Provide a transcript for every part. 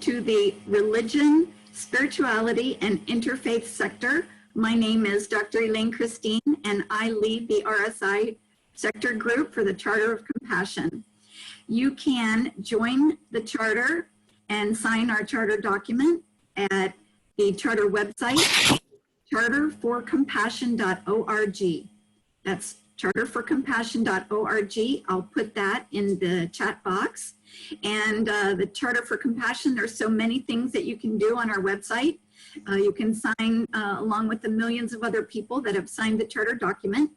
to the Religion, Spirituality, and Interfaith sector. My name is Dr. Elaine Christine, and I lead the RSI sector group for the Charter of Compassion. You can join the charter and sign our charter document at the charter website, charterforcompassion.org. That's charterforcompassion.org. I'll put that in the chat box. And the Charter for Compassion, there's so many things that you can do on our website. You can sign along with the millions of other people that have signed the charter document.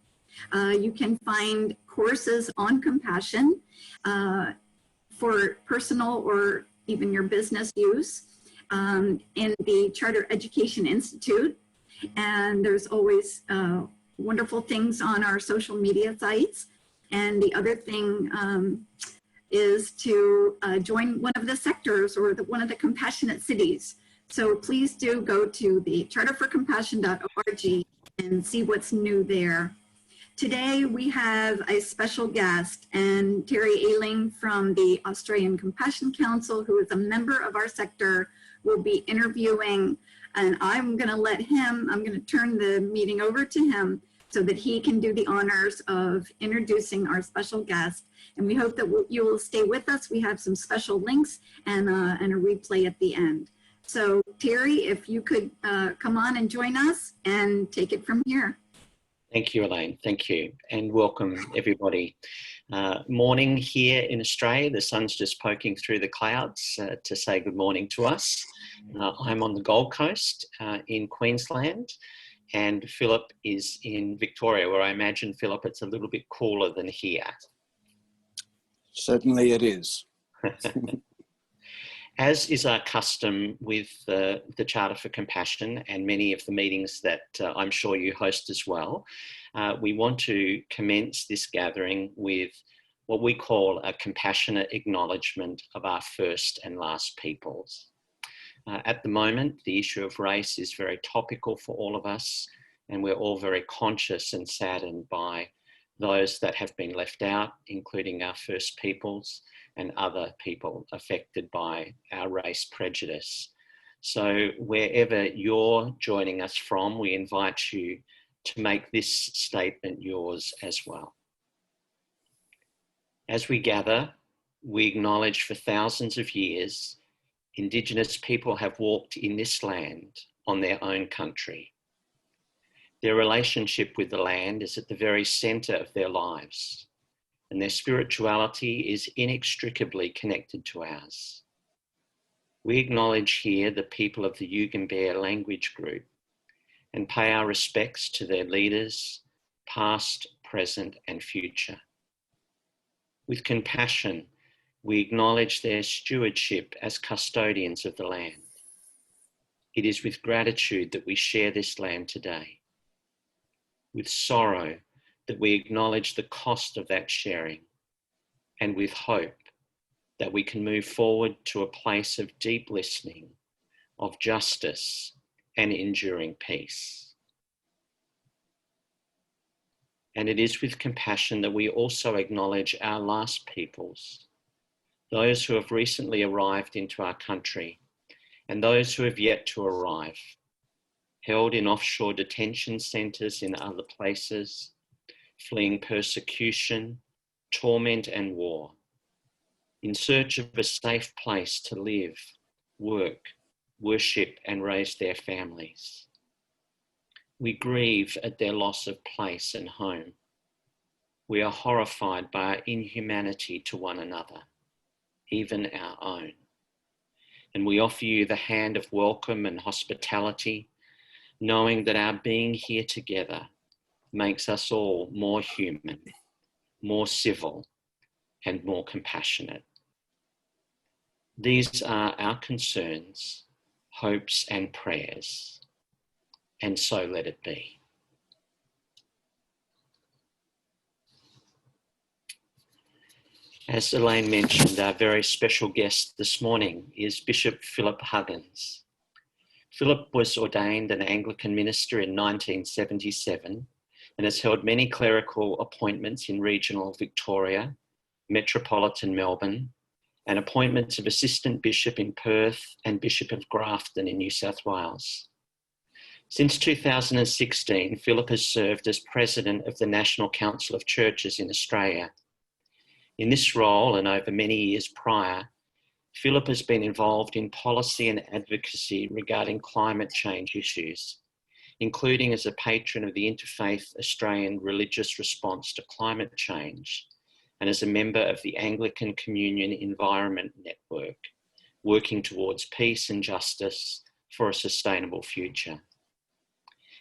You can find courses on compassion for personal or even your business use in the Charter Education Institute. And there's always wonderful things on our social media sites. And the other thing is to join one of the sectors or one of the compassionate cities. So please do go to the charterforcompassion.org and see what's new there. Today we have a special guest, and Terry Elaine from the Australian Compassion Council, who is a member of our sector, will be interviewing, and I'm going to turn the meeting over to him so that he can do the honors of introducing our special guest. And we hope that you will stay with us. We have some special links and a replay at the end. So Terry, if you could come on and join us and take it from here. Thank you, Elaine. Thank you. And welcome, everybody. Morning here in Australia. The sun's just poking through the clouds to say good morning to us. I'm on the Gold Coast in Queensland, and Philip is in Victoria, where I imagine, Philip, it's a little bit cooler than here. Certainly it is. As is our custom with the Charter for Compassion and many of the meetings that I'm sure you host as well, we want to commence this gathering with what we call a compassionate acknowledgement of our first and last peoples. At the moment, the issue of race is very topical for all of us, and we're all very conscious and saddened by those that have been left out, including our first peoples and other people affected by our race prejudice. So wherever you're joining us from, we invite you to make this statement yours as well. As we gather, we acknowledge for thousands of years, Indigenous people have walked in this land on their own country. Their relationship with the land is at the very centre of their lives, and their spirituality is inextricably connected to ours. We acknowledge here the people of the Yugambeh language group and pay our respects to their leaders, past, present, and future. With compassion, we acknowledge their stewardship as custodians of the land. It is with gratitude that we share this land today. With sorrow that we acknowledge the cost of that sharing, and with hope that we can move forward to a place of deep listening, of justice and enduring peace. And it is with compassion that we also acknowledge our last peoples, those who have recently arrived into our country and those who have yet to arrive, held in offshore detention centres in other places, fleeing persecution, torment and war, in search of a safe place to live, work, worship and raise their families. We grieve at their loss of place and home. We are horrified by our inhumanity to one another, even our own. And we offer you the hand of welcome and hospitality, knowing that our being here together makes us all more human, more civil, and more compassionate. These are our concerns, hopes, and prayers, and so let it be. As Elaine mentioned, our very special guest this morning is Bishop Philip Huggins. Philip was ordained an Anglican minister in 1977 and has held many clerical appointments in regional Victoria, metropolitan Melbourne, and appointments of Assistant Bishop in Perth and Bishop of Grafton in New South Wales. Since 2016, Philip has served as President of the National Council of Churches in Australia. In this role, and over many years prior, Philip has been involved in policy and advocacy regarding climate change issues, including as a patron of the Interfaith Australian Religious Response to Climate Change and as a member of the Anglican Communion Environment Network, working towards peace and justice for a sustainable future.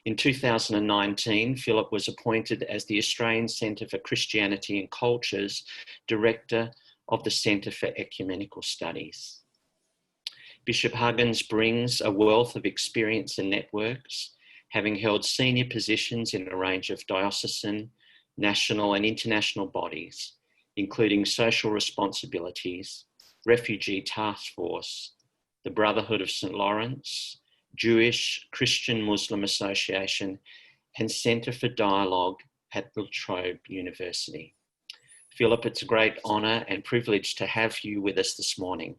In 2019, Philip was appointed as the Australian Centre for Christianity and Culture's Director of the Centre for Ecumenical Studies. Bishop Huggins brings a wealth of experience and networks, having held senior positions in a range of diocesan, national and international bodies, including social responsibilities, Refugee Task Force, the Brotherhood of St. Lawrence, Jewish Christian Muslim Association, and Centre for Dialogue at La Trobe University. Philip, it's a great honour and privilege to have you with us this morning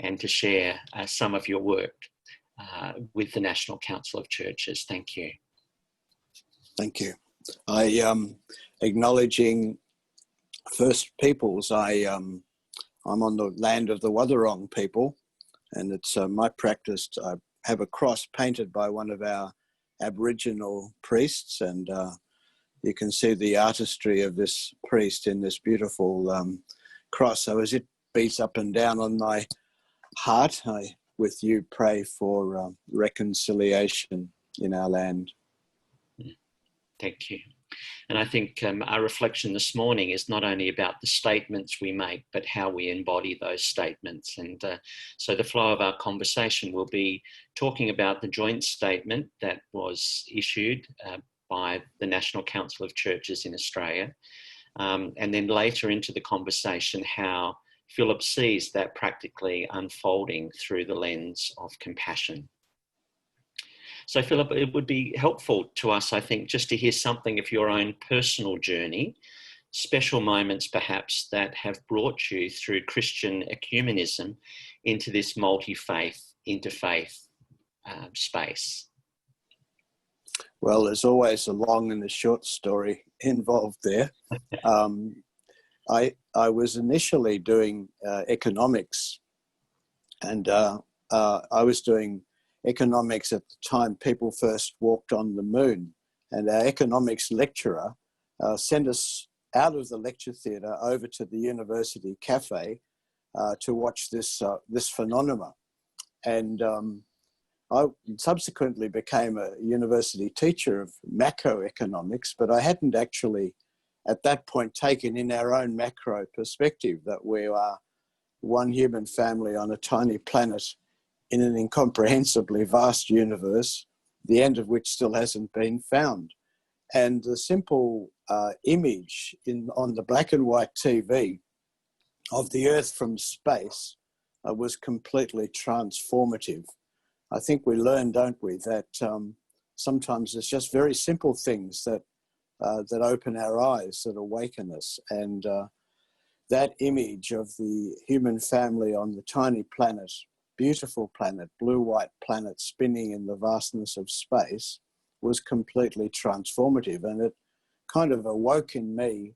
and to share some of your work with the National Council of Churches. Thank you. Thank you. Acknowledging First Peoples, I'm on the land of the Wathaurong people, and it's my practice to have a cross painted by one of our Aboriginal priests, and you can see the artistry of this priest in this beautiful cross. So as it beats up and down on my heart, I, with you, pray for reconciliation in our land. Thank you. And I think our reflection this morning is not only about the statements we make, but how we embody those statements. And so the flow of our conversation will be talking about the joint statement that was issued by the National Council of Churches in Australia. And then later into the conversation, how Philip sees that practically unfolding through the lens of compassion. So Philip, it would be helpful to us, I think, just to hear something of your own personal journey, special moments perhaps that have brought you through Christian ecumenism into this multi-faith, interfaith space. Well, there's always a long and a short story involved there. I was initially doing economics, and I was doing economics at the time people first walked on the moon, and our economics lecturer sent us out of the lecture theatre over to the university cafe to watch this phenomena. And I subsequently became a university teacher of macroeconomics, but I hadn't actually at that point taken in our own macro perspective, that we are one human family on a tiny planet in an incomprehensibly vast universe, the end of which still hasn't been found. And the simple image on the black and white TV of the Earth from space was completely transformative. I think we learn, don't we, that sometimes it's just very simple things that open our eyes, that awaken us. And that image of the human family on the tiny planet, beautiful planet, blue-white planet spinning in the vastness of space, was completely transformative. And it kind of awoke in me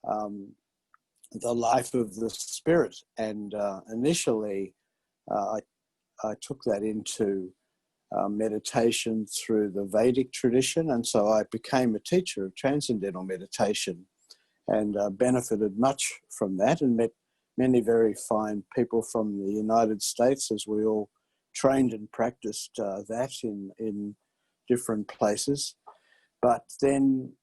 the life of the spirit. And initially, I took that into meditation through the Vedic tradition. And so I became a teacher of transcendental meditation and benefited much from that, and met many very fine people from the United States as we all trained and practiced that in different places. But then,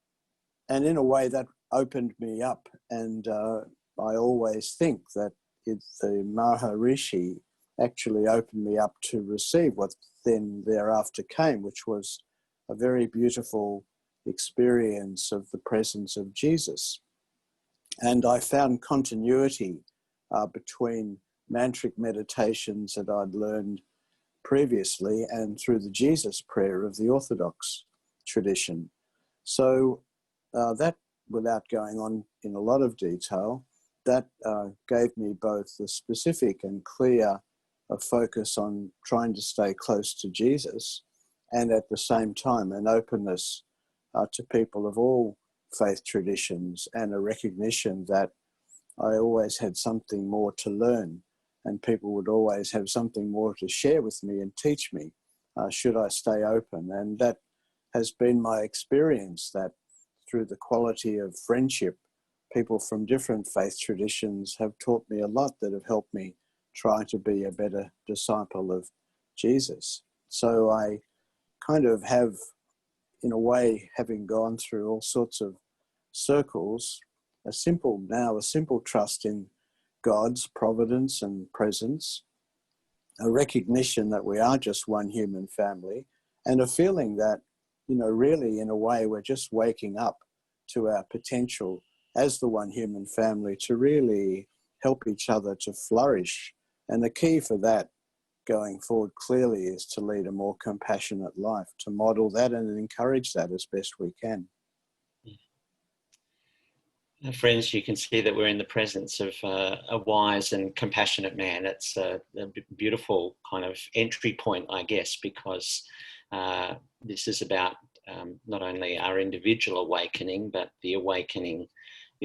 and in a way that opened me up, and I always think that the Maharishi actually opened me up to receive what then thereafter came, which was a very beautiful experience of the presence of Jesus. And I found continuity between mantric meditations that I'd learned previously and through the Jesus prayer of the Orthodox tradition. So that, without going on in a lot of detail, that gave me both a specific and clear focus on trying to stay close to Jesus, and at the same time an openness to people of all faith traditions, and a recognition that I always had something more to learn, and people would always have something more to share with me and teach me, should I stay open. And that has been my experience, that through the quality of friendship, people from different faith traditions have taught me a lot that have helped me try to be a better disciple of Jesus. So I kind of have, in a way, having gone through all sorts of circles, a simple trust in God's providence and presence, a recognition that we are just one human family, and a feeling that, really in a way we're just waking up to our potential as the one human family to really help each other to flourish. And the key for that going forward clearly is to lead a more compassionate life, to model that and encourage that as best we can. Friends, you can see that we're in the presence of a wise and compassionate man. It's a beautiful kind of entry point, I guess, because this is about not only our individual awakening, but the awakening,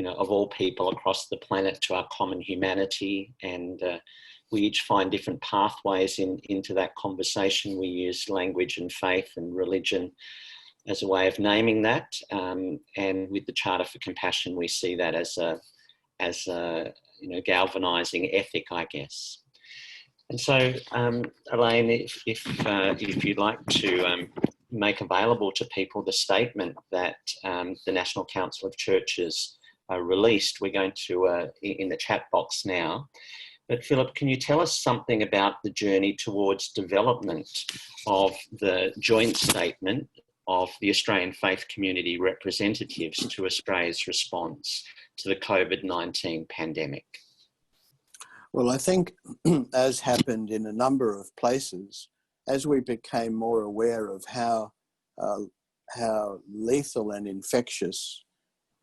of all people across the planet to our common humanity. And we each find different pathways into that conversation. We use language and faith and religion as a way of naming that, and with the Charter for Compassion, we see that as a galvanising ethic, I guess. And so, Elaine, if you'd like to make available to people the statement that the National Council of Churches released, we're going to in the chat box now. But Philip, can you tell us something about the journey towards development of the joint statement of the Australian faith community representatives to Australia's response to the COVID-19 pandemic? Well, I think, as happened in a number of places, as we became more aware of how lethal and infectious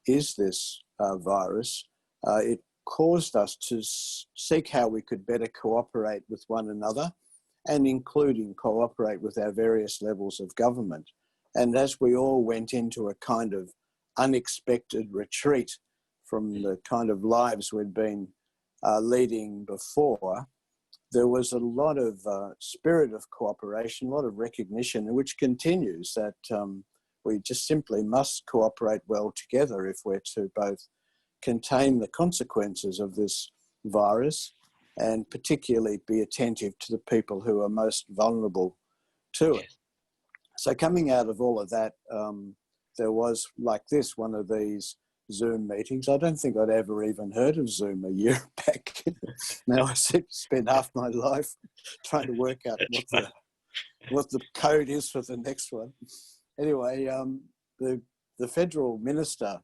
is this virus, it caused us to seek how we could better cooperate with one another, and including cooperate with our various levels of government. And as we all went into a kind of unexpected retreat from the kind of lives we'd been leading before, there was a lot of spirit of cooperation, a lot of recognition, which continues, that we just simply must cooperate well together if we're to both contain the consequences of this virus and particularly be attentive to the people who are most vulnerable to it. So coming out of all of that, there was, like this, one of these Zoom meetings. I don't think I'd ever even heard of Zoom a year back. Now I spend half my life trying to work out what the code is for the next one. Anyway, the federal minister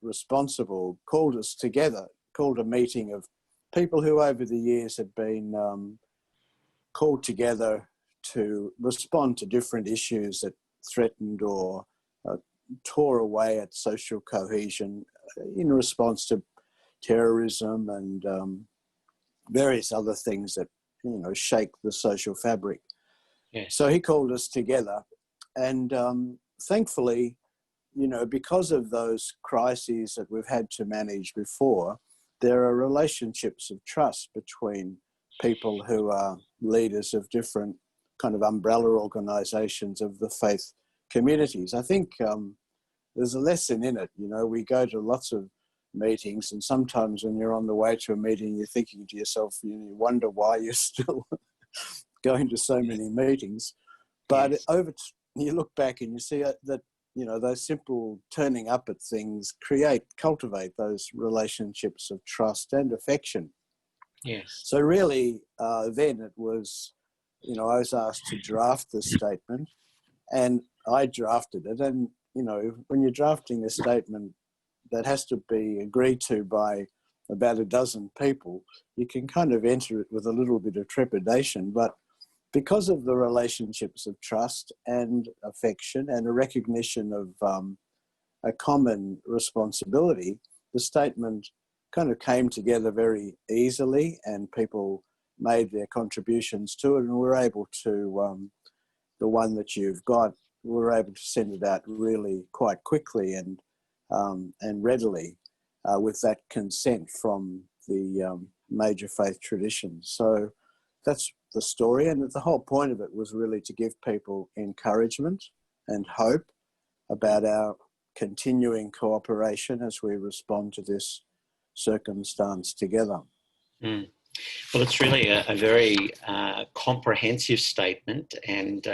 responsible called us together, called a meeting of people who over the years had been called together to respond to different issues that threatened or tore away at social cohesion in response to terrorism and various other things that, shake the social fabric. Yes. So he called us together, and thankfully, because of those crises that we've had to manage before, there are relationships of trust between people who are leaders of different kind of umbrella organisations of the faith communities. I think there's a lesson in it. We go to lots of meetings, and sometimes when you're on the way to a meeting, you're thinking to yourself, you wonder why you're still going to so many meetings. But yes. You look back and you see that, those simple turning up at things cultivate those relationships of trust and affection. Yes. So really, then it was, I was asked to draft the statement, and I drafted it. And, when you're drafting a statement that has to be agreed to by about a dozen people, you can kind of enter it with a little bit of trepidation. But because of the relationships of trust and affection and a recognition of a common responsibility, the statement kind of came together very easily, and people made their contributions to it, and we're able to, the one that you've got, we're able to send it out really quite quickly and readily with that consent from the major faith traditions. So that's the story, and the whole point of it was really to give people encouragement and hope about our continuing cooperation as we respond to this circumstance together. Mm. Well, it's really a very comprehensive statement, and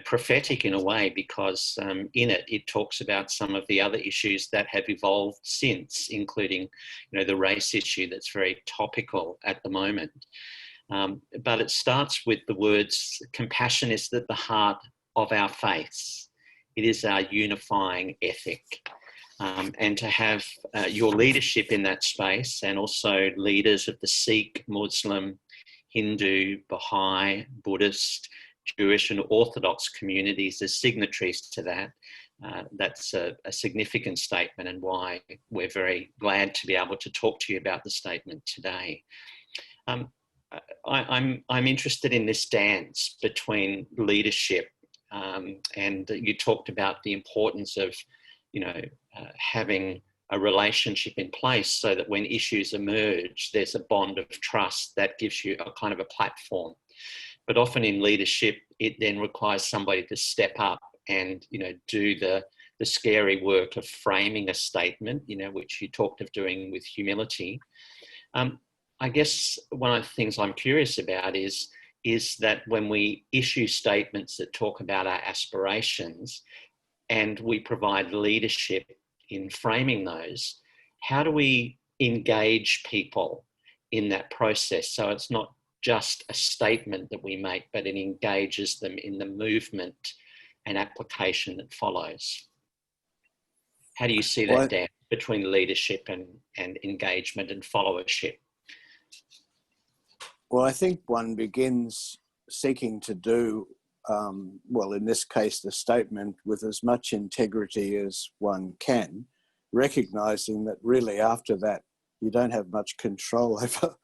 prophetic in a way, because in it talks about some of the other issues that have evolved since, including the race issue that's very topical at the moment. But it starts with the words, compassion is at the heart of our faiths. It is our unifying ethic. And to have your leadership in that space, and also leaders of the Sikh, Muslim, Hindu, Baha'i, Buddhist, Jewish and Orthodox communities as signatories to that, that's a significant statement, and why we're very glad to be able to talk to you about the statement today. I'm interested in this dance between leadership, and you talked about the importance of having a relationship in place so that when issues emerge, there's a bond of trust that gives you a kind of a platform. But often in leadership, it then requires somebody to step up and, do the scary work of framing a statement, which you talked of doing with humility. I guess one of the things I'm curious about is that when we issue statements that talk about our aspirations, and we provide leadership in framing those, how do we engage people in that process so it's not just a statement that we make, but it engages them in the movement and application that follows? How do you see that dance between leadership and engagement and followership? Well, I think one begins seeking to do, well, in this case, the statement with as much integrity as one can, recognizing that really after that, you don't have much control over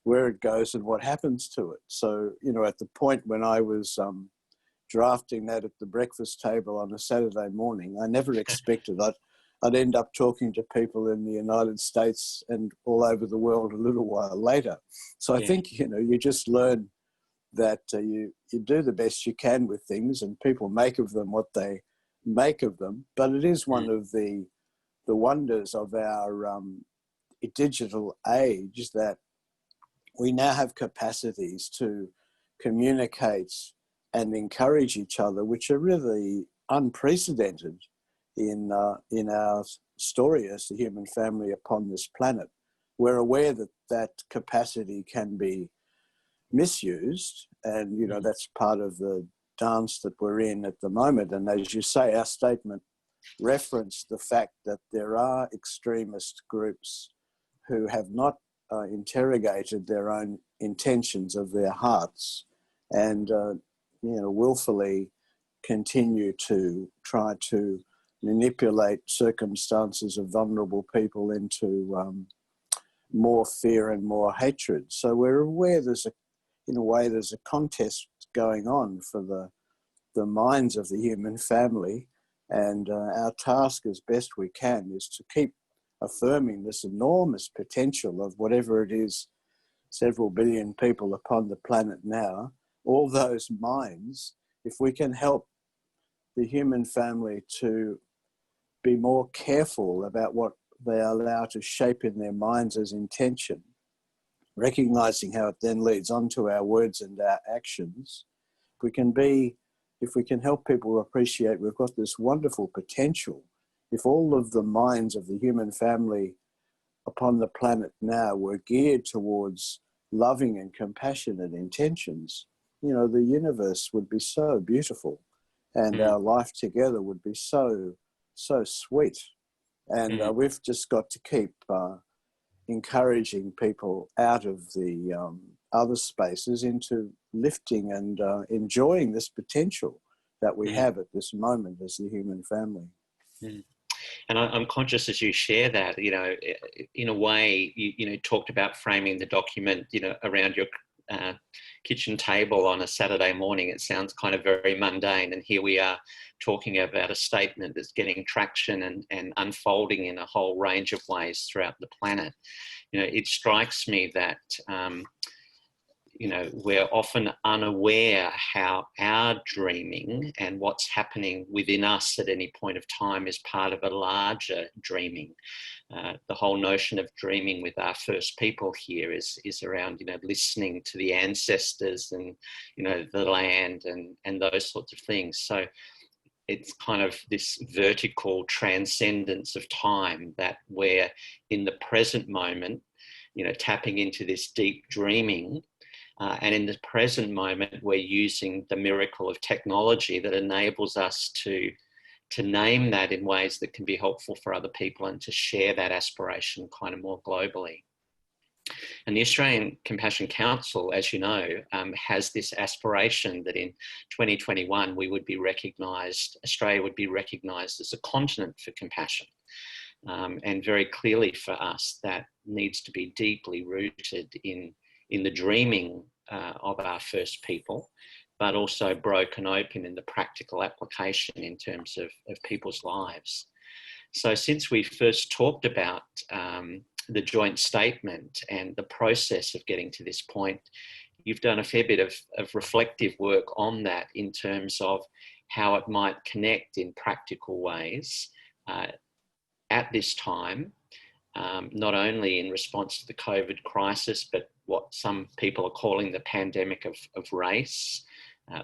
where it goes and what happens to it. So, at the point when I was drafting that at the breakfast table on a Saturday morning, I never expected I'd end up talking to people in the United States and all over the world a little while later. So I think, you just learn that you do the best you can with things, and people make of them what they make of them. But it is one of the wonders of our digital age that we now have capacities to communicate and encourage each other, which are really unprecedented in our story as the human family upon this planet. We're aware that capacity can be misused, and that's part of the dance that we're in at the moment. And as you say, our statement referenced the fact that there are extremist groups who have not interrogated their own intentions of their hearts, and willfully continue to try to manipulate circumstances of vulnerable people into more fear and more hatred. So we're aware there's a contest going on for the minds of the human family, and our task as best we can is to keep affirming this enormous potential of whatever it is, several billion people upon the planet now, all those minds. If we can help the human family to be more careful about what they allow to shape in their minds as intention, recognizing how it then leads on to our words and our actions, if we can help people appreciate we've got this wonderful potential. If all of the minds of the human family upon the planet now were geared towards loving and compassionate intentions, the universe would be so beautiful, and our life together would be so sweet. And we've just got to keep encouraging people out of the other spaces into lifting and enjoying this potential that we have at this moment as the human family. I'm conscious as you share that, you know, in a way, you know, talked about framing the document, you know, around your kitchen table on a Saturday morning. It sounds kind of very mundane. And here we are talking about a statement that's getting traction and unfolding in a whole range of ways throughout the planet. You know, it strikes me that, you know, we're often unaware how our dreaming and what's happening within us at any point of time is part of a larger dreaming. The whole notion of dreaming with our first people here is around, you know, listening to the ancestors and, you know, the land and those sorts of things. So it's kind of this vertical transcendence of time that we're in the present moment, you know, tapping into this deep dreaming. And in the present moment, we're using the miracle of technology that enables us to name that in ways that can be helpful for other people and to share that aspiration kind of more globally. And the Australian Compassion Council, as you know, has this aspiration that in 2021, we would be recognised, Australia would be recognised as a continent for compassion. And very clearly for us, that needs to be deeply rooted in the dreaming of our first people, but also broken open in the practical application in terms of people's lives. So since we first talked about the joint statement and the process of getting to this point, you've done a fair bit of reflective work on that in terms of how it might connect in practical ways at this time, not only in response to the COVID crisis, but what some people are calling the pandemic of race,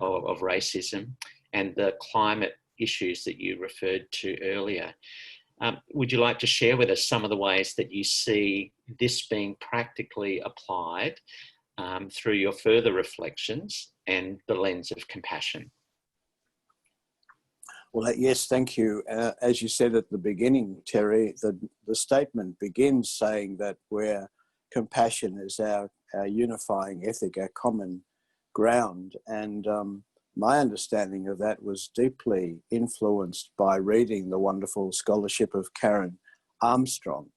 or of racism, and the climate issues that you referred to earlier. Would you like to share with us some of the ways that you see this being practically applied through your further reflections and the lens of compassion? Well, yes, thank you. As you said at the beginning, Terry, the statement begins saying that where compassion is our unifying ethic, our common ground. And my understanding of that was deeply influenced by reading the wonderful scholarship of Karen Armstrong.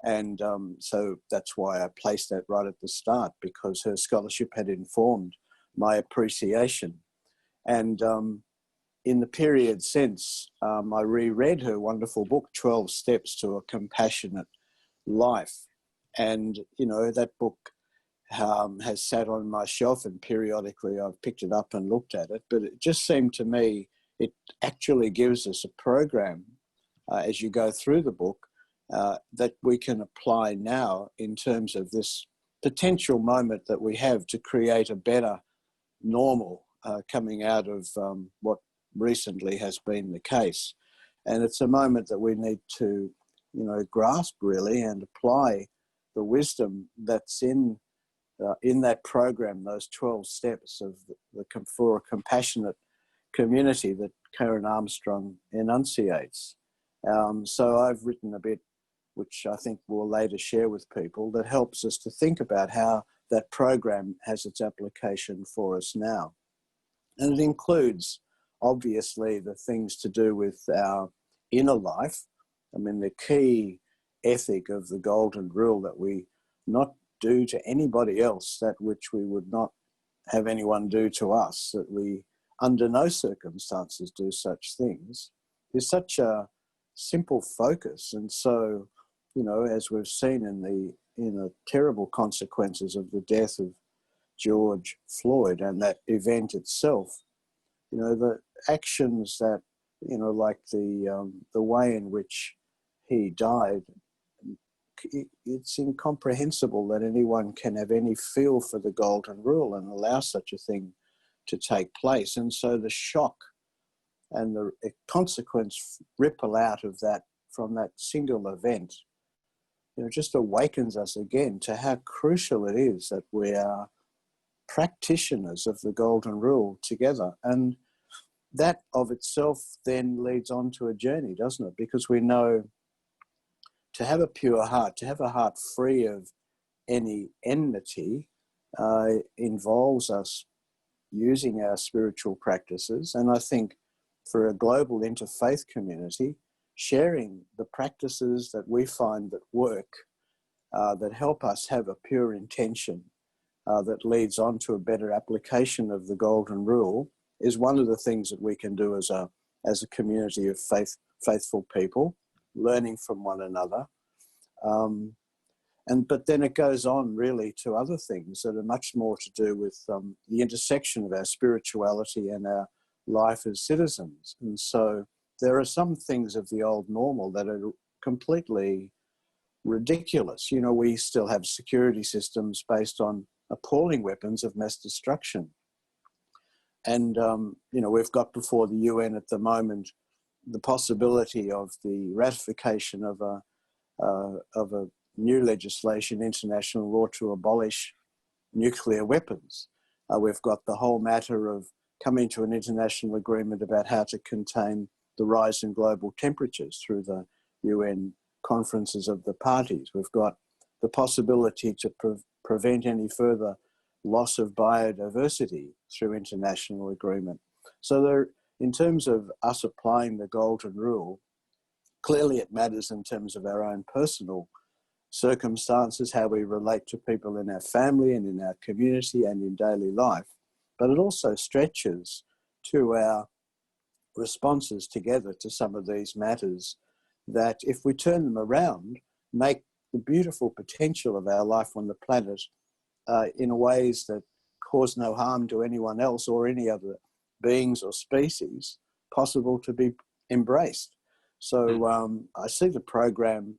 And so that's why I placed that right at the start, because her scholarship had informed my appreciation. And in the period since, I reread her wonderful book, 12 Steps to a Compassionate Life. And, you know, that book has sat on my shelf, and periodically I've picked it up and looked at it. But it just seemed to me, it actually gives us a program as you go through the book that we can apply now in terms of this potential moment that we have to create a better normal coming out of what recently has been the case. And it's a moment that we need to, you know, grasp really and apply the wisdom that's in that program, those 12 steps of for a compassionate community that Karen Armstrong enunciates. So I've written a bit, which I think we'll later share with people, that helps us to think about how that program has its application for us now. And it includes, obviously, the things to do with our inner life. I mean, the key ethic of the golden rule that we not do to anybody else that which we would not have anyone do to us, that we under no circumstances do such things, is such a simple focus. And so, you know, as we've seen in the terrible consequences of the death of George Floyd and that event itself, you know, the actions that, you know, like the way in which he died, it's incomprehensible that anyone can have any feel for the golden rule and allow such a thing to take place. And so the shock and the consequence ripple out of that, from that single event, you know, just awakens us again to how crucial it is that we are practitioners of the golden rule together. And that of itself then leads on to a journey, doesn't it? Because we know to have a pure heart, to have a heart free of any enmity, involves us using our spiritual practices. And I think for a global interfaith community, sharing the practices that we find that work, that help us have a pure intention, that leads on to a better application of the golden rule, is one of the things that we can do as a community of faithful people, learning from one another. But then it goes on really to other things that are much more to do with the intersection of our spirituality and our life as citizens. And so there are some things of the old normal that are completely ridiculous. You know, we still have security systems based on appalling weapons of mass destruction. And, you know, we've got before the UN at the moment the possibility of the ratification of a new legislation, international law, to abolish nuclear weapons. We've got the whole matter of coming to an international agreement about how to contain the rise in global temperatures through the UN conferences of the parties. We've got the possibility to prevent any further loss of biodiversity through international agreement. So there, in terms of us applying the golden rule, clearly it matters in terms of our own personal circumstances, how we relate to people in our family and in our community and in daily life, but it also stretches to our responses together to some of these matters that, if we turn them around, make the beautiful potential of our life on the planet in ways that cause no harm to anyone else or any other beings or species possible to be embraced. So I see the program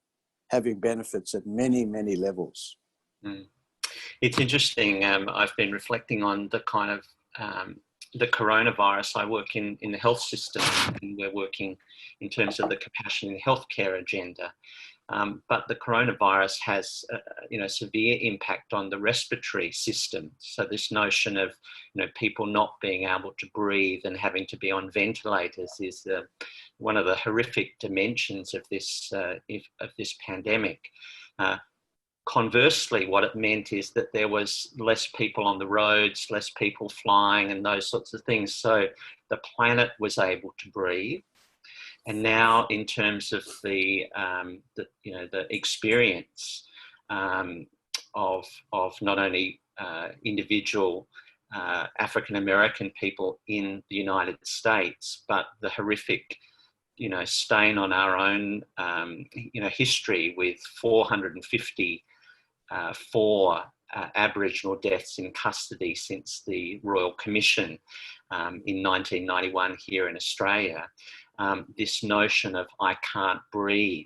having benefits at many, many levels. It's interesting. I've been reflecting on the kind of the coronavirus. I work in the health system, and we're working in terms of the compassion in healthcare agenda. But the coronavirus has, severe impact on the respiratory system. So this notion of, people not being able to breathe and having to be on ventilators is one of the horrific dimensions of this pandemic. Conversely, what it meant is that there was less people on the roads, less people flying, and those sorts of things. So the planet was able to breathe. And now, in terms of the experience of not only individual African American people in the United States, but the horrific, stain on our own, history with 454 Aboriginal deaths in custody since the Royal Commission in 1991 here in Australia. This notion of I can't breathe.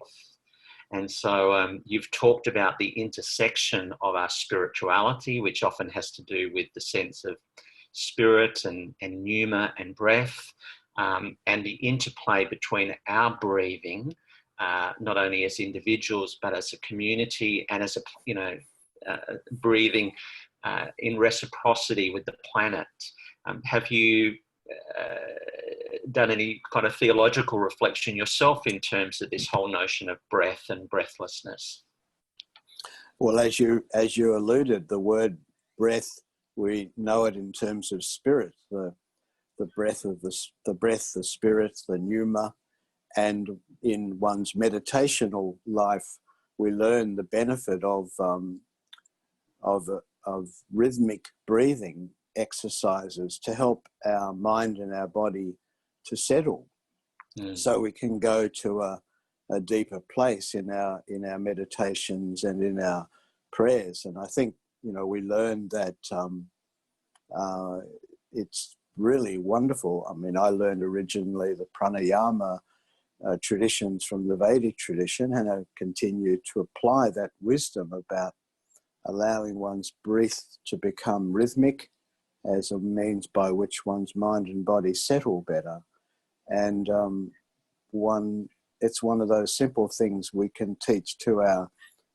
And so you've talked about the intersection of our spirituality, which often has to do with the sense of spirit and pneuma and breath, and the interplay between our breathing, not only as individuals, but as a community, and as breathing in reciprocity with the planet. Have you done any kind of theological reflection yourself in terms of this whole notion of breath and breathlessness? Well, as you alluded, the word breath, we know it in terms of spirit, the breath of the spirit, the pneuma, and in one's meditational life, we learn the benefit of rhythmic breathing exercises to help our mind and our body to settle, so we can go to a deeper place in our meditations and in our prayers. And I think we learned that it's really wonderful. I mean, I learned originally the pranayama traditions from the Vedic tradition, and I continue to apply that wisdom about allowing one's breath to become rhythmic as a means by which one's mind and body settle better. And it's one of those simple things we can teach to our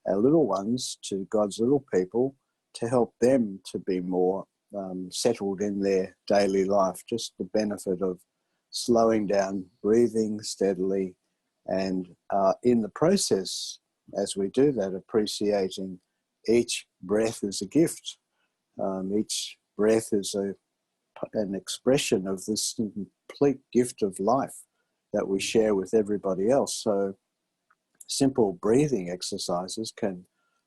little ones, to God's little people, to help them to be more settled in their daily life. Just the benefit of slowing down, breathing steadily, and in the process, as we do that, appreciating each breath as a gift. Each breath is an expression of this complete gift of life that we share with everybody else. So simple breathing exercises can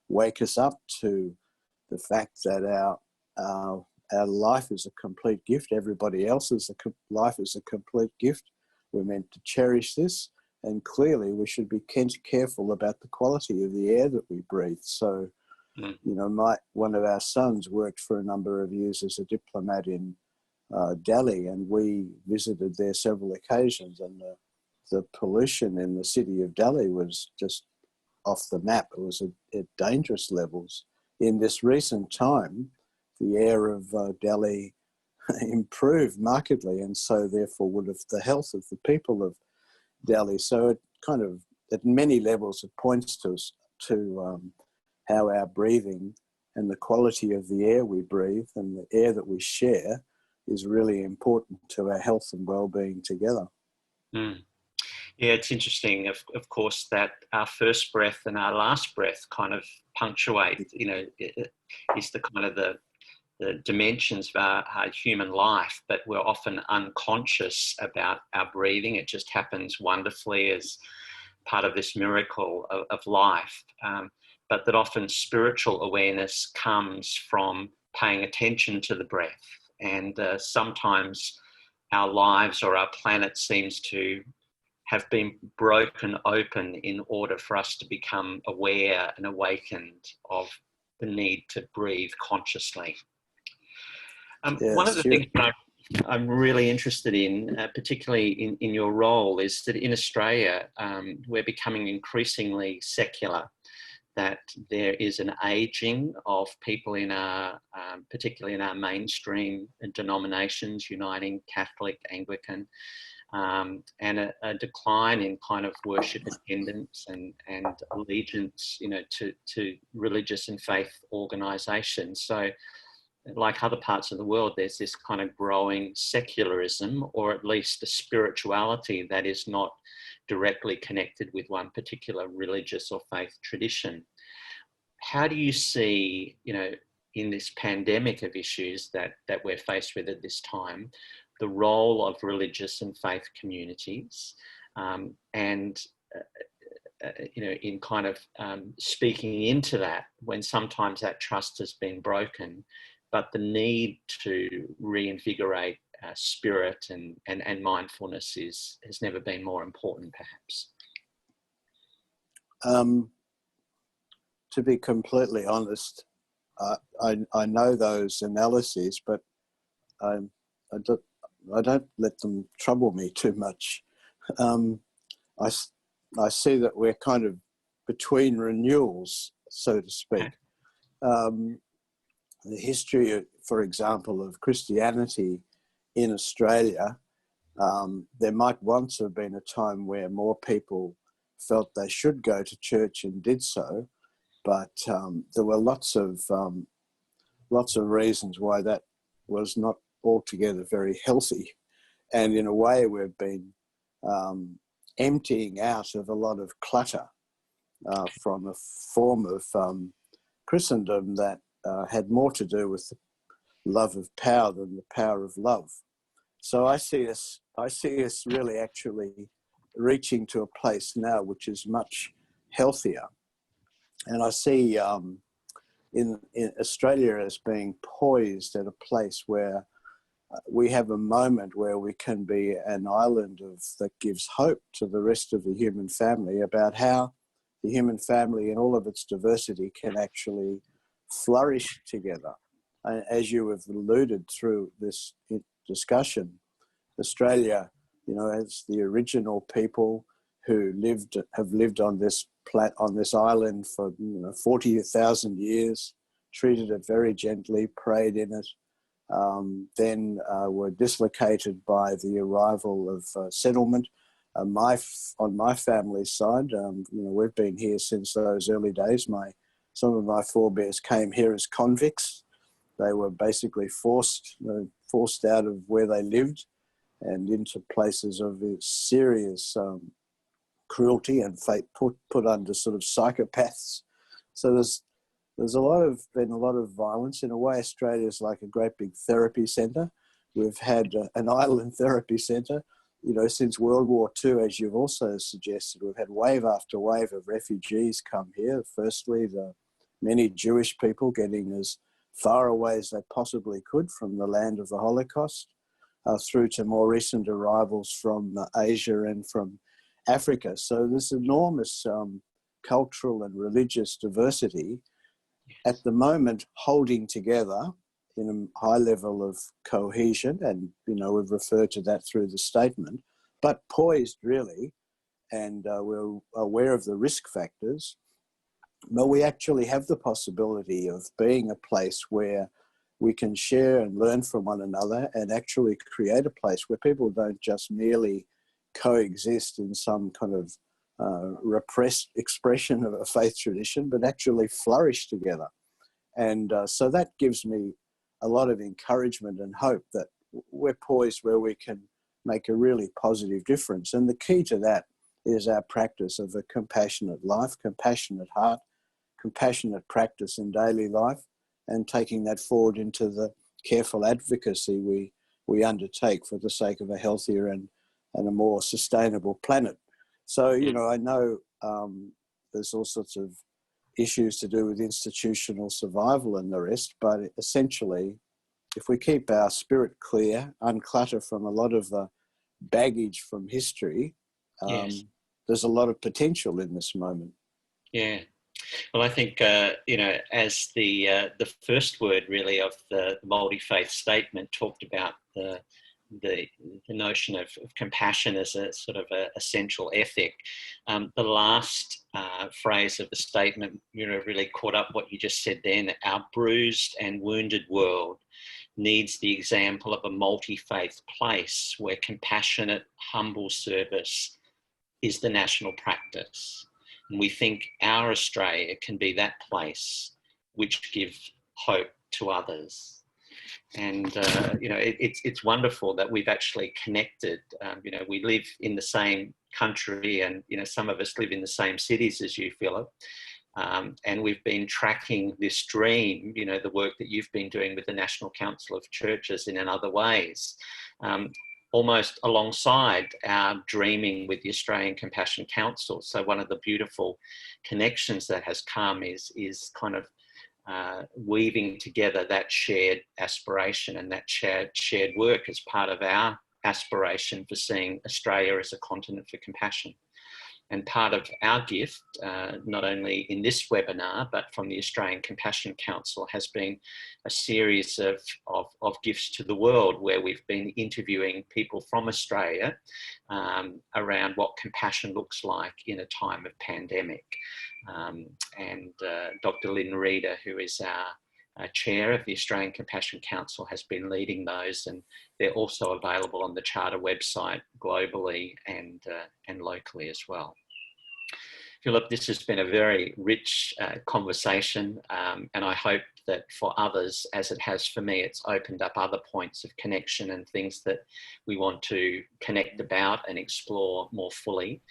wake us up to the fact that our life is a complete gift. Everybody else's life is a complete gift. We're meant to cherish this, and clearly we should be careful about the quality of the air that we breathe. So, you know, one of our sons worked for a number of years as a diplomat in Delhi, and we visited there several occasions, and the pollution in the city of Delhi was just off the map. It was at dangerous levels. In this recent time, the air of Delhi improved markedly, and so therefore would have the health of the people of Delhi. So it kind of, at many levels, it points to us to how our breathing and the quality of the air we breathe and the air that we share is really important to our health and well-being together. Mm. Yeah, it's interesting, of course, that our first breath and our last breath kind of punctuate, you know, is the kind of the dimensions of our human life, but we're often unconscious about our breathing. It just happens wonderfully as part of this miracle of life. But that often spiritual awareness comes from paying attention to the breath. And sometimes our lives or our planet seems to have been broken open in order for us to become aware and awakened of the need to breathe consciously. One of the things that I'm really interested in, particularly in your role, is that in Australia, we're becoming increasingly secular, that there is an ageing of people in our, particularly in our mainstream denominations, uniting Catholic, Anglican, and a decline in kind of worship attendance and allegiance, you know, to religious and faith organisations. So, like other parts of the world, there's this kind of growing secularism, or at least a spirituality that is not directly connected with one particular religious or faith tradition. How do you see, you know, in this pandemic of issues that we're faced with at this time, the role of religious and faith communities, and you know, in kind of speaking into that when sometimes that trust has been broken, but the need to reinvigorate spirit and mindfulness has never been more important, perhaps? To be completely honest, I know those analyses, but I don't let them trouble me too much. I see that we're kind of between renewals, so to speak. The history, for example, of Christianity in Australia, there might once have been a time where more people felt they should go to church and did so, but there were lots of reasons why that was not altogether very healthy. And in a way, we've been emptying out of a lot of clutter from a form of Christendom that had more to do with the love of power than the power of love. So I see us really actually reaching to a place now which is much healthier. And I see in Australia as being poised at a place where we have a moment where we can be an island that gives hope to the rest of the human family about how the human family in all of its diversity can actually flourish together. As you have alluded through this discussion, Australia, you know, as the original people who have lived on this island for 40,000 years, treated it very gently, prayed in it, then were dislocated by the arrival of settlement. On my family's side, we've been here since those early days. Some of my forebears came here as convicts. They were basically forced out of where they lived and into places of serious cruelty and fate, put under sort of psychopaths. So there's been a lot of violence. In a way, Australia is like a great big therapy centre. We've had an island therapy centre. you know, since World War II, as you've also suggested, we've had wave after wave of refugees come here. Firstly, the many Jewish people getting as far away as they possibly could from the land of the Holocaust, through to more recent arrivals from Asia and from Africa. So there's enormous cultural and religious diversity at the moment holding together in a high level of cohesion, and you know, we've referred to that through the statement, but poised really, and we're aware of the risk factors, but we actually have the possibility of being a place where we can share and learn from one another and actually create a place where people don't just merely coexist in some kind of repressed expression of a faith tradition, but actually flourish together. And so that gives me a lot of encouragement and hope that we're poised where we can make a really positive difference. And the key to that is our practice of a compassionate life, compassionate heart, compassionate practice in daily life, and taking that forward into the careful advocacy we undertake for the sake of a healthier and a more sustainable planet. So, you know, I know there's all sorts of issues to do with institutional survival and the rest, but essentially, if we keep our spirit clear, unclutter from a lot of the baggage from history, there's a lot of potential in this moment. Yeah. Well, I think, you know, as the first word really of the multi-faith statement talked about the notion of compassion as a sort of a essential ethic. The last phrase of the statement, you know, really caught up what you just said then. Our bruised and wounded world needs the example of a multi-faith place where compassionate, humble service is the national practice. And we think our Australia can be that place which gives hope to others. And, you know, it's wonderful that we've actually connected. You know, we live in the same country and, you know, some of us live in the same cities as you, Philip. And we've been tracking this dream, you know, the work that you've been doing with the National Council of Churches in other ways, almost alongside our dreaming with the Australian Compassion Council. So one of the beautiful connections that has come is kind of weaving together that shared aspiration and that shared work as part of our aspiration for seeing Australia as a continent for compassion. And part of our gift, not only in this webinar, but from the Australian Compassion Council, has been a series of gifts to the world where we've been interviewing people from Australia around what compassion looks like in a time of pandemic. And Dr. Lynn Reeder, who is our chair of the Australian Compassion Council, has been leading those, and they're also available on the Charter website globally and locally as well. Philip, this has been a very rich conversation, and I hope that for others, as it has for me, it's opened up other points of connection and things that we want to connect about and explore more fully.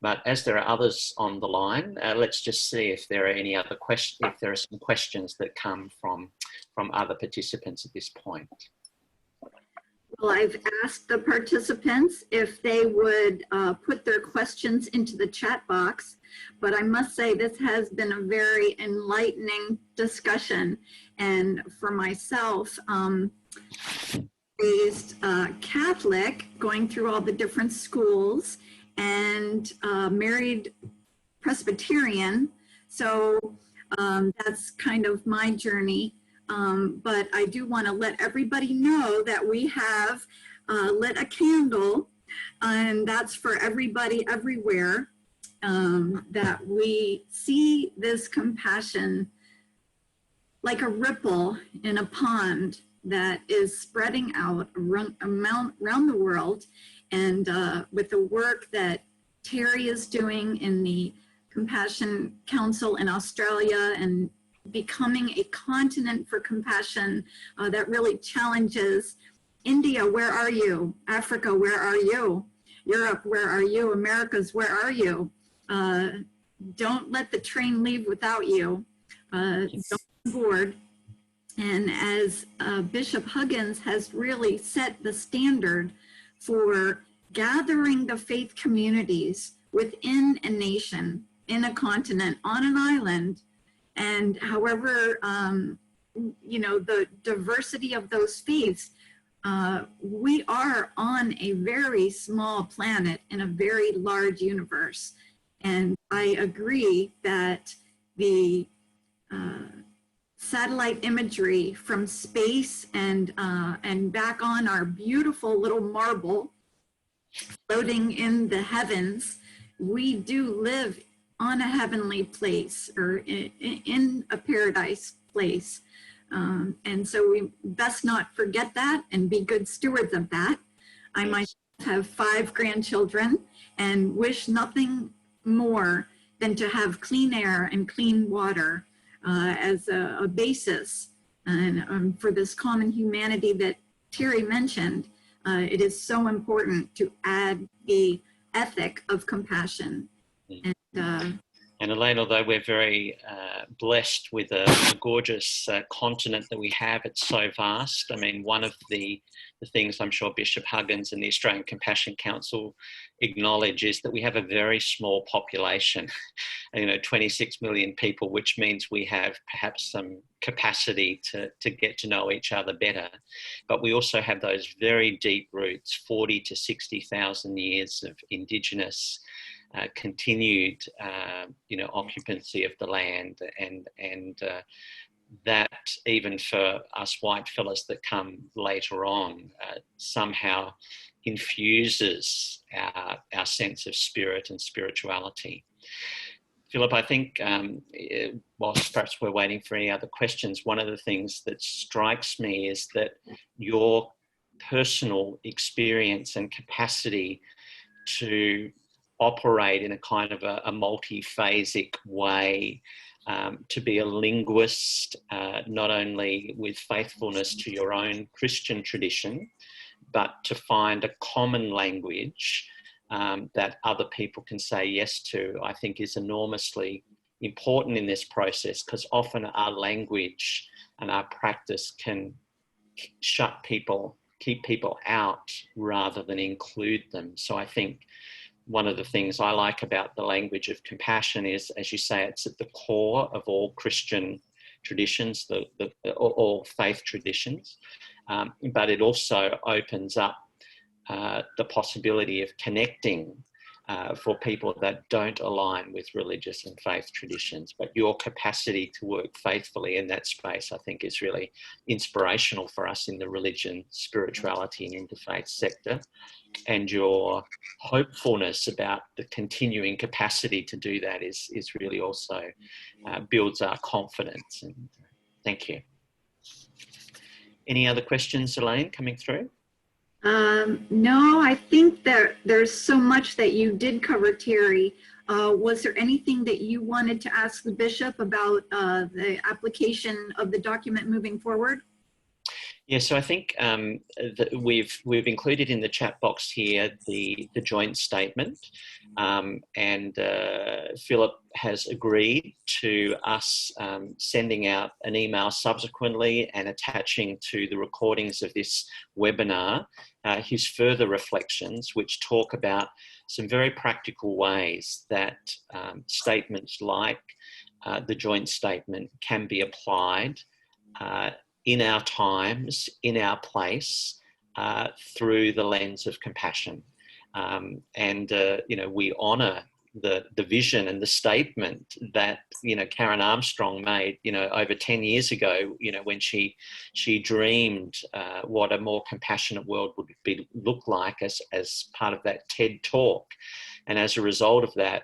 But as there are others on the line, let's just see if there are any other questions, if there are some questions that come from other participants at this point. Well, I've asked the participants if they would put their questions into the chat box, but I must say this has been a very enlightening discussion. And for myself, raised Catholic, going through all the different schools, and married Presbyterian. So that's kind of my journey. But I do want to let everybody know that we have lit a candle, and that's for everybody everywhere, that we see this compassion like a ripple in a pond that is spreading out around the world. And with the work that Terry is doing in the Compassion Council in Australia and becoming a continent for compassion that really challenges India, where are you? Africa, where are you? Europe, where are you? Americas, where are you? Don't let the train leave without you. Don't be bored. And as Bishop Huggins has really set the standard for gathering the faith communities within a nation, in a continent, on an island, and however, the diversity of those faiths, we are on a very small planet in a very large universe. And I agree that the satellite imagery from space and back on our beautiful little marble floating in the heavens, we do live on a heavenly place, or in a paradise place. And so we best not forget that and be good stewards of that. I myself have 5 grandchildren and wish nothing more than to have clean air and clean water as a basis. And for this common humanity that Terry mentioned, it is so important to add the ethic of compassion. And Elaine, although we're very blessed with a gorgeous continent that we have, it's so vast. I mean, one of the things I'm sure Bishop Huggins and the Australian Compassion Council acknowledge is that we have a very small population, 26 million people, which means we have perhaps some capacity to get to know each other better. But we also have those very deep roots, 40 to 60,000 years of Indigenous continued, occupancy of the land, and that even for us white fellas that come later on, somehow infuses our sense of spirit and spirituality. Philip, I think whilst perhaps we're waiting for any other questions, one of the things that strikes me is that your personal experience and capacity to operate in a kind of a multi-phasic way, to be a linguist, not only with faithfulness to your own Christian tradition, but to find a common language that other people can say yes to, I think is enormously important in this process, because often our language and our practice can keep people out rather than include them. So I think one of the things I like about the language of compassion is, as you say, it's at the core of all Christian traditions, all faith traditions, but it also opens up the possibility of connecting for people that don't align with religious and faith traditions. But your capacity to work faithfully in that space, I think, is really inspirational for us in the religion, spirituality and interfaith sector. And your hopefulness about the continuing capacity to do that is really also builds our confidence. And thank you. Any other questions, Elaine, coming through? No, I think that there's so much that you did cover, Terry. Was there anything that you wanted to ask the bishop about the application of the document moving forward? Yeah, so I think that we've included in the chat box here the joint statement, and Philip has agreed to us sending out an email subsequently and attaching to the recordings of this webinar his further reflections, which talk about some very practical ways that statements like the joint statement can be applied in our times, in our place, through the lens of compassion. We honour the vision and the statement that, Karen Armstrong made, over 10 years ago, when she dreamed what a more compassionate world would look like as part of that TED talk. And as a result of that,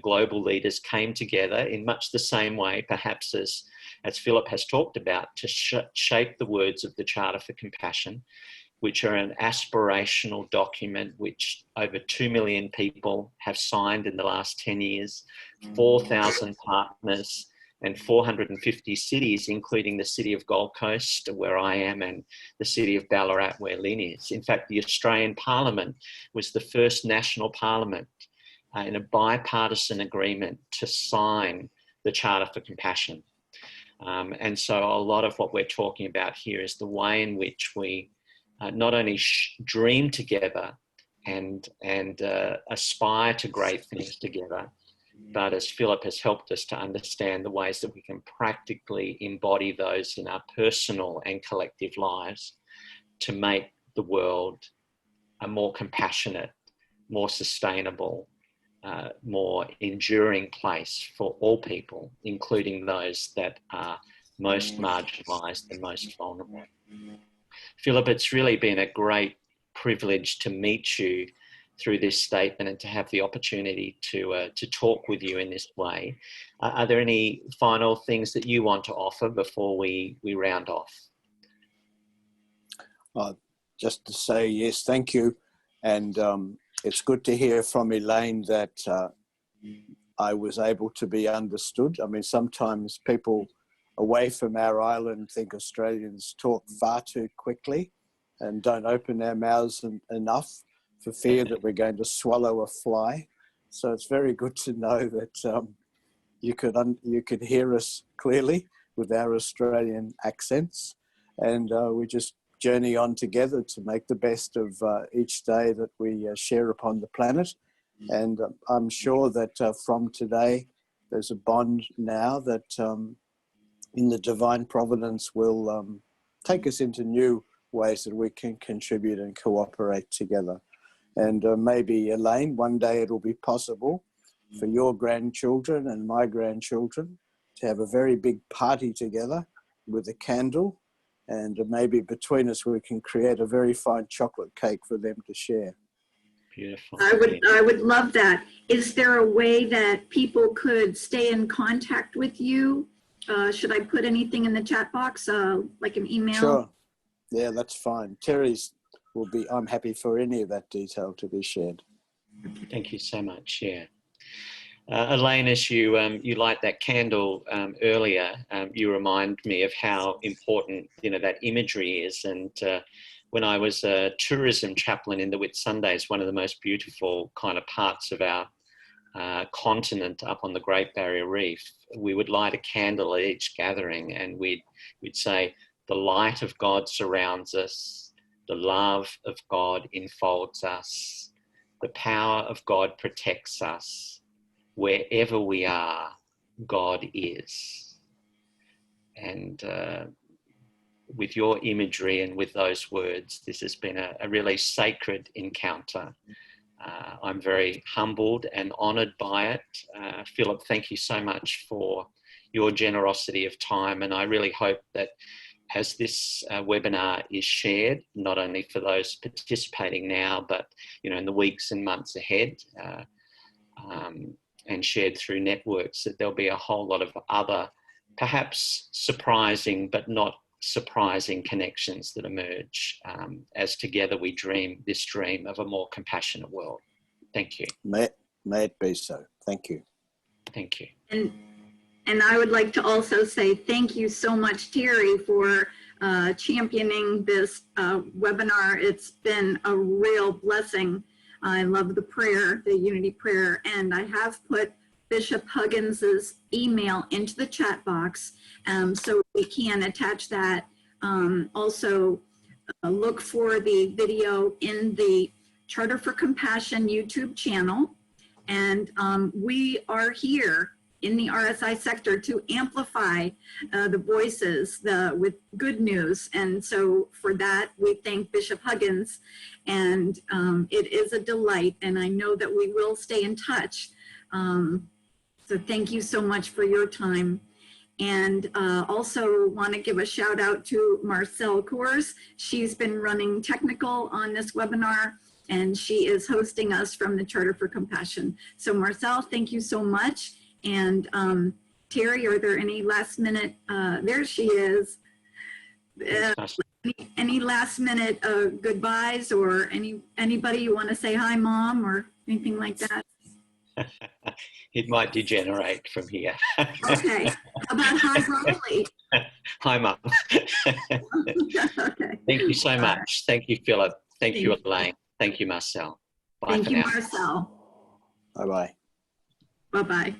global leaders came together in much the same way, perhaps as Philip has talked about, to shape the words of the Charter for Compassion, which are an aspirational document which over 2 million people have signed in the last 10 years, 4,000 partners and 450 cities, including the city of Gold Coast, where I am, and the city of Ballarat, where Lynn is. In fact, the Australian Parliament was the first national parliament in a bipartisan agreement to sign the Charter for Compassion. And so a lot of what we're talking about here is the way in which we not only dream together and aspire to great things together. But as Philip has helped us to understand the ways that we can practically embody those in our personal and collective lives to make the world a more compassionate, more sustainable, more enduring place for all people, including those that are most marginalised and most vulnerable. Philip, it's really been a great privilege to meet you through this statement and to have the opportunity to talk with you in this way. Are there any final things that you want to offer before we round off? Just to say, yes, thank you. And it's good to hear from Elaine that I was able to be understood. I mean, sometimes people away from our island think Australians talk far too quickly and don't open their mouths enough for fear that we're going to swallow a fly. So it's very good to know that you could hear us clearly with our Australian accents, and we just journey on together to make the best of each day that we share upon the planet. And I'm sure that from today, there's a bond now that in the divine providence will take us into new ways that we can contribute and cooperate together. And maybe, Elaine, one day it'll be possible for your grandchildren and my grandchildren to have a very big party together with a candle, and maybe between us we can create a very fine chocolate cake for them to share. Beautiful. I would love that. Is there a way that people could stay in contact with you? Should I put anything in the chat box, like an email? Sure. Yeah, that's fine. Terry's will be, I'm happy for any of that detail to be shared. Thank you so much. Yeah. Elaine, as you light that candle earlier, you remind me of how important, that imagery is. And when I was a tourism chaplain in the Whitsundays, one of the most beautiful kind of parts of our continent up on the Great Barrier Reef, we would light a candle at each gathering, and we'd say, the light of God surrounds us, the love of God enfolds us, the power of God protects us. Wherever we are, God is. And with your imagery and with those words, this has been a really sacred encounter. I'm very humbled and honoured by it. Philip, thank you so much for your generosity of time. And I really hope that as this webinar is shared, not only for those participating now, but in the weeks and months ahead, and shared through networks, that there'll be a whole lot of other, perhaps surprising but not surprising connections that emerge as together we dream this dream of a more compassionate world. Thank you. May it be so. Thank you. Thank you. And I would like to also say thank you so much, Terry, for championing this webinar. It's been a real blessing. I love the prayer, the unity prayer, and I have put Bishop Huggins's email into the chat box, so we can attach that. Also, look for the video in the Charter for Compassion YouTube channel, and we are here in the RSI sector to amplify the voices with good news. And so for that, we thank Bishop Huggins, and it is a delight, and I know that we will stay in touch. So thank you so much for your time. And also want to give a shout out to Marcelle Coors. She's been running technical on this webinar, and she is hosting us from the Charter for Compassion. So Marcelle, thank you so much. And Terry, are there any last minute, there she is. Any last minute goodbyes, or anybody you want to say hi, Mom, or anything like that? It might degenerate from here. Okay. How about hi, Rolly? Hi, Mum. Okay. Thank you so much. Thank you, Philip. Thank you, Elaine. Thank you, Marcel. Bye Thank for you, now. Marcel. Bye-bye. Bye-bye.